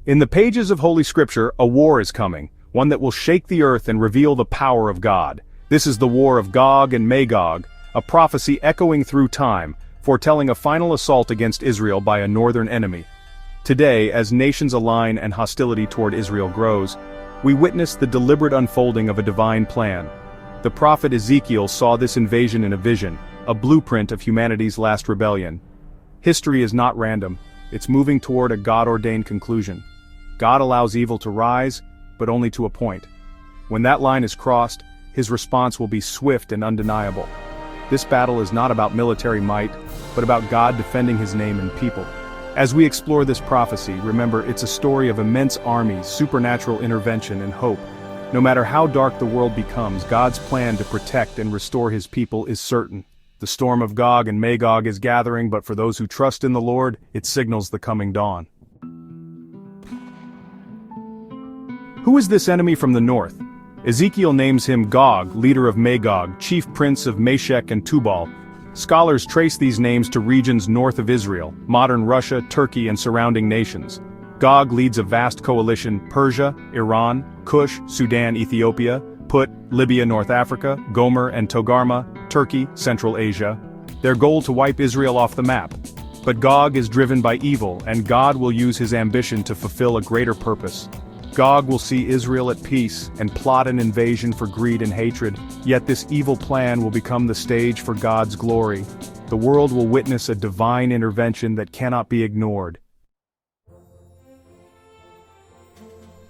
In the pages of Holy Scripture, a war is coming, one that will shake the earth and reveal the power of God. This is the war of Gog and Magog, a prophecy echoing through time, foretelling a final assault against Israel by a northern enemy. Today, as nations align and hostility toward Israel grows, we witness the deliberate unfolding of a divine plan. The prophet Ezekiel saw this invasion in a vision, a blueprint of humanity's last rebellion. History is not random, it's moving toward a God-ordained conclusion. God allows evil to rise, but only to a point. When that line is crossed, his response will be swift and undeniable. This battle is not about military might, but about God defending his name and people. As we explore this prophecy, remember it's a story of immense armies, supernatural intervention, and hope. No matter how dark the world becomes, God's plan to protect and restore his people is certain. The storm of Gog and Magog is gathering, but for those who trust in the Lord, it signals the coming dawn. Who is this enemy from the north? Ezekiel names him Gog, leader of Magog, chief prince of Meshech and Tubal. Scholars trace these names to regions north of Israel, modern Russia, Turkey, and surrounding nations. Gog leads a vast coalition: Persia, Iran, Cush, Sudan, Ethiopia, Put, Libya, North Africa, Gomer and Togarmah, Turkey, Central Asia. Their goal to wipe Israel off the map. But Gog is driven by evil, and God will use his ambition to fulfill a greater purpose. Gog will see Israel at peace and plot an invasion for greed and hatred, yet this evil plan will become the stage for God's glory. The world will witness a divine intervention that cannot be ignored.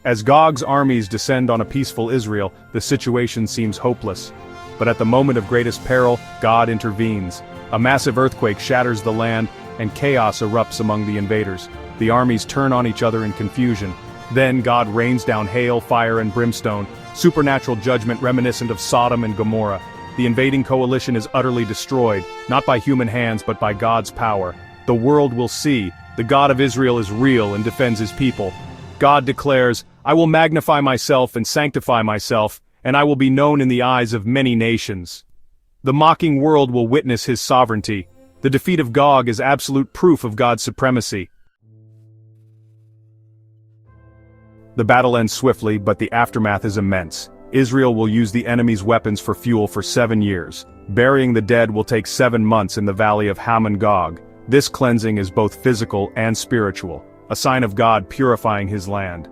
As Gog's armies descend on a peaceful Israel, the situation seems hopeless. But at the moment of greatest peril, God intervenes. A massive earthquake shatters the land, and chaos erupts among the invaders. The armies turn on each other in confusion. Then God rains down hail, fire, and brimstone, supernatural judgment reminiscent of Sodom and Gomorrah. The invading coalition is utterly destroyed, not by human hands but by God's power. The world will see, the God of Israel is real and defends his people. God declares, "I will magnify myself and sanctify myself, and I will be known in the eyes of many nations." The mocking world will witness his sovereignty. The defeat of Gog is absolute proof of God's supremacy. The battle ends swiftly, but the aftermath is immense. Israel will use the enemy's weapons for fuel for 7 years. Burying the dead will take 7 months in the valley of Hamon Gog. This cleansing is both physical and spiritual, a sign of God purifying his land.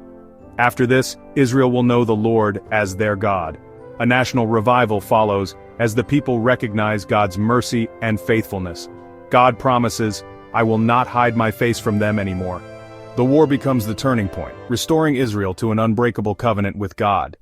After this, Israel will know the Lord as their God. A national revival follows, as the people recognize God's mercy and faithfulness. God promises, "I will not hide my face from them anymore." The war becomes the turning point, restoring Israel to an unbreakable covenant with God.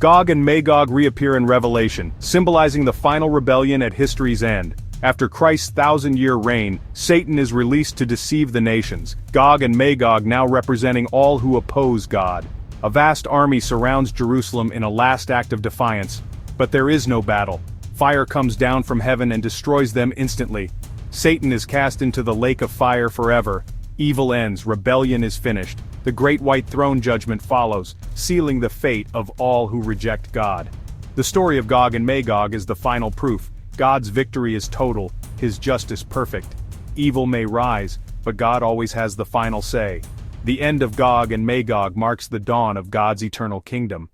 Gog and Magog reappear in Revelation, symbolizing the final rebellion at history's end. After Christ's 1,000-year reign, Satan is released to deceive the nations, Gog and Magog now representing all who oppose God. A vast army surrounds Jerusalem in a last act of defiance, but there is no battle. Fire comes down from heaven and destroys them instantly. Satan is cast into the lake of fire forever. Evil ends, rebellion is finished. The great white throne judgment follows, sealing the fate of all who reject God. The story of Gog and Magog is the final proof. God's victory is total, his justice perfect. Evil may rise, but God always has the final say. The end of Gog and Magog marks the dawn of God's eternal kingdom.